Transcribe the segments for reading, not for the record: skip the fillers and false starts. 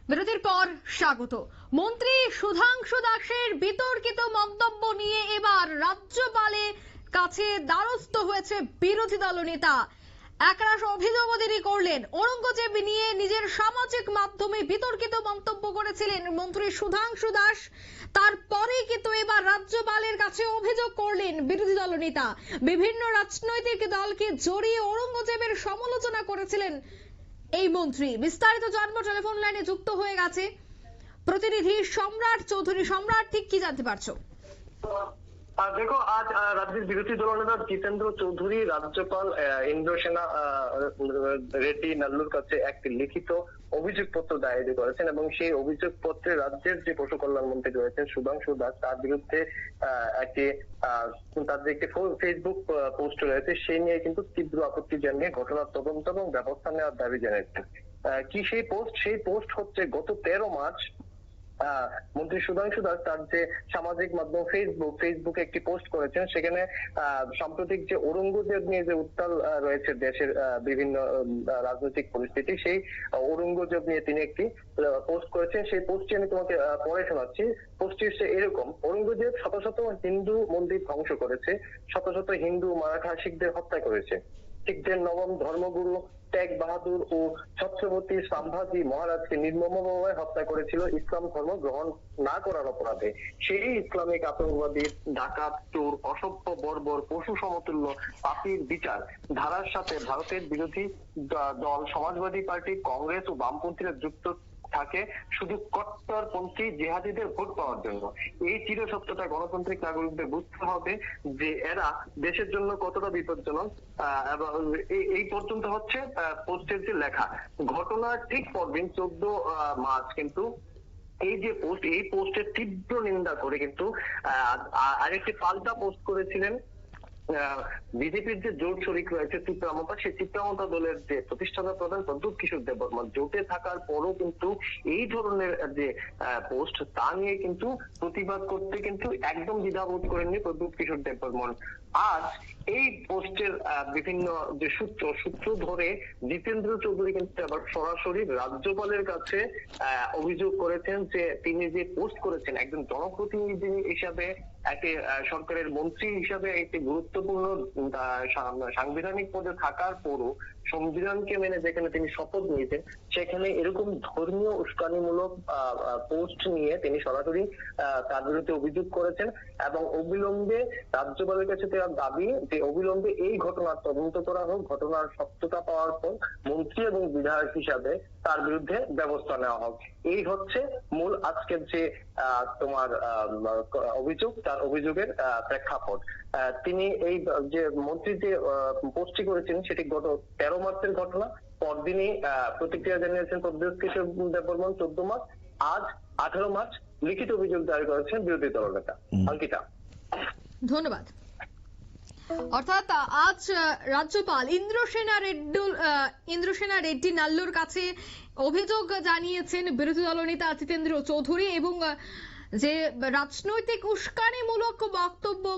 বিরতির পর স্বাগত। মন্ত্রী সুধাংশু দাসের বিতর্কিত মন্তব্য নিয়ে এবার রাজ্যপালের কাছে দ্বারস্থ হয়েছে বিরোধী দলনেতা। একরাশ অভিযোগ তিনি করলেন। ঔরঙ্গজেব নিয়ে নিজের সামাজিক মাধ্যমে বিতর্কিত মন্তব্য করেছিলেন মন্ত্রী সুধাংশু দাস। তারপরে কিন্তু এবার রাজ্যপালের কাছে অভিযোগ করলেন বিরোধী দলনেতা। বিভিন্ন রাজনৈতিক দলকে জড়িয়ে ঔরঙ্গজেবের সমালোচনা করেছিলেন এই মন্ত্রী। বিস্তারিত জানবো, টেলিফোন লাইনে যুক্ত হয়ে গেছে প্রতিনিধি সম্রাট চৌধুরী। সম্রাট, ঠিক কি জানতে পারছো? দেখো, আজ রাজ্যের বিরোধী দলনেতা জিতেন্দ্র চৌধুরী রাজ্যপাল ইন্দ্রসেনা রেড্ডি নাল্লুর কাছে একটি লিখিত অভিযোগপত্র দায়ের করেছেন এবং সেই অভিযোগপত্রে রাজ্যের যে পশু কল্যাণ মন্ত্রী রয়েছেন সুধাংশু দাস, তার বিরুদ্ধে তার যে একটি ফেসবুক পোস্ট রয়েছে সেই নিয়ে কিন্তু তীব্র আপত্তি জানিয়ে ঘটনার তদন্ত এবং ব্যবস্থা নেওয়ার দাবি জানিয়েছেন। কি সেই পোস্ট হচ্ছে গত 13 মার্চ মন্ত্রী সুধাংশু দাস তার যে সামাজিক মাধ্যম ফেসবুকে একটি পোস্ট করেছেন। সেখানে সাম্প্রতিক যে ঔরঙ্গজেব নিয়ে যে উত্তাল রয়েছে দেশের বিভিন্ন রাজনৈতিক পরিস্থিতি, সেই ঔরঙ্গজেব নিয়ে তিনি একটি পোস্ট করেছেন। সেই পোস্টটি আমি তোমাকে পড়ে শোনাচ্ছি। পোস্টটি হচ্ছে এরকম: ঔরঙ্গজেব শত শত হিন্দু মন্দির ধ্বংস করেছে, শত শত হিন্দু মারাঠা শিখদের হত্যা করেছে। শিখদের নবম ধর্মগুরু টেক বাহাদুর ও ছত্রপতি সম্ভাজি মহারাজকে নির্মমভাবে হত্যা করেছিল ইসলাম ধর্ম গ্রহণ না করার অপরাধে। সেই ইসলামিক আতঙ্কবাদী, ডাকাত, চোর, অসভ্য, বর্বর, পশু সমতুল্য পাপীর বিচার ধারার সাথে ভারতের বিরোধী দল সমাজবাদী পার্টি, কংগ্রেস ও বামপন্থীরা যুক্ত থাকে শুধু কট্টরপন্থী জিহাদিদের ভোট পাওয়ার জন্য। এই চিরসত্যটা গণতান্ত্রিক নাগরিকদের বুঝতে হবে যে এরা দেশের জন্য কতটা বিপজ্জনক। এবং এই পর্যন্ত হচ্ছে পোস্টের যে লেখা। ঘটনার ঠিক পরদিন 14 মার্চ কিন্তু এই যে এই পোস্টের তীব্র নিন্দা করে কিন্তু আরেকটি পাল্টা পোস্ট করেছিলেন বিজেপির যে জোট শরিক রয়েছে চিত্রামতা, সেই চিত্রামতা দলের যে প্রতিষ্ঠাতা প্রধান প্রদ্যুৎ কিশোর দেববর্মন। জোটে থাকার পরও কিন্তু এই ধরনের যে পোস্ট তা নিয়ে কিন্তু প্রতিবাদ করতে কিন্তু একদম দ্বিধাবোধ করেননি প্রদ্যুৎ কিশোর দেববর্মন। আজ এই পোস্টের বিভিন্ন যে সূত্র ধরে জিতেন্দ্র চৌধুরী কিন্তু আবার সরাসরি রাজ্যপালের কাছে অভিযোগ করেছেন যে তিনি যে পোস্ট করেছেন একজন জনপ্রতিনিধি হিসাবে, একটি সরকারের মন্ত্রী হিসাবে একটি গুরুত্বপূর্ণ সাংবিধানিক পদে থাকার পরও সংবিধানকে মেনে যেখানে তিনি শপথ নিয়েছেন, সেখানে এরকম ধর্মীয় উস্কানিমূলক পোস্ট নিয়ে তিনি সরাসরি তার বিরুদ্ধে অভিযোগ করেছেন এবং অবিলম্বে রাজ্যপালের কাছে তার দাবি যে অবিলম্বে এই ঘটনার তদন্ত করা হোক। ঘটনার সত্যতা পাওয়ার পর মন্ত্রী এবং বিধায়ক হিসাবে তার বিরুদ্ধে ব্যবস্থা নেওয়া হোক। এই হচ্ছে মূল আজকের যে তোমার অভিযোগ, তার অভিযোগের প্রেক্ষাপট। তিনি এই যে মন্ত্রী যে পোস্টটি করেছেন সেটি গত 13 মার্চের ঘটনা। পরদিনই প্রতিক্রিয়া জানিয়েছেন প্রদ্যুৎ কিশোর দেববর্মন 14 মার্চ। আজ 18 মার্চ লিখিত অভিযোগ দায়ের করেছেন বিরোধী দলনেতা। অঙ্কিতা, ধন্যবাদ। অর্থাৎ আজ রাজ্যপাল ইন্দ্রসেনা রেড্ডি নাল্লুর কাছে অভিযোগ জানিয়েছেন বিরোধী দলনেতা জিতেন্দ্র চৌধুরী এবং যে রাজনৈতিক উস্কানিমূলক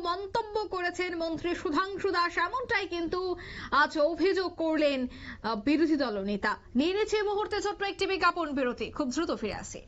মন্তব্য করেছেন মন্ত্রী সুধাংশু দাস, এমনটাই কিন্তু আজ অভিযোগ করলেন বিরোধী দলনেতা। নিয়ে নিচ্ছে মুহূর্তে ছোট্ট একটি বিজ্ঞাপন বিরতি, খুব দ্রুত ফিরে আসি।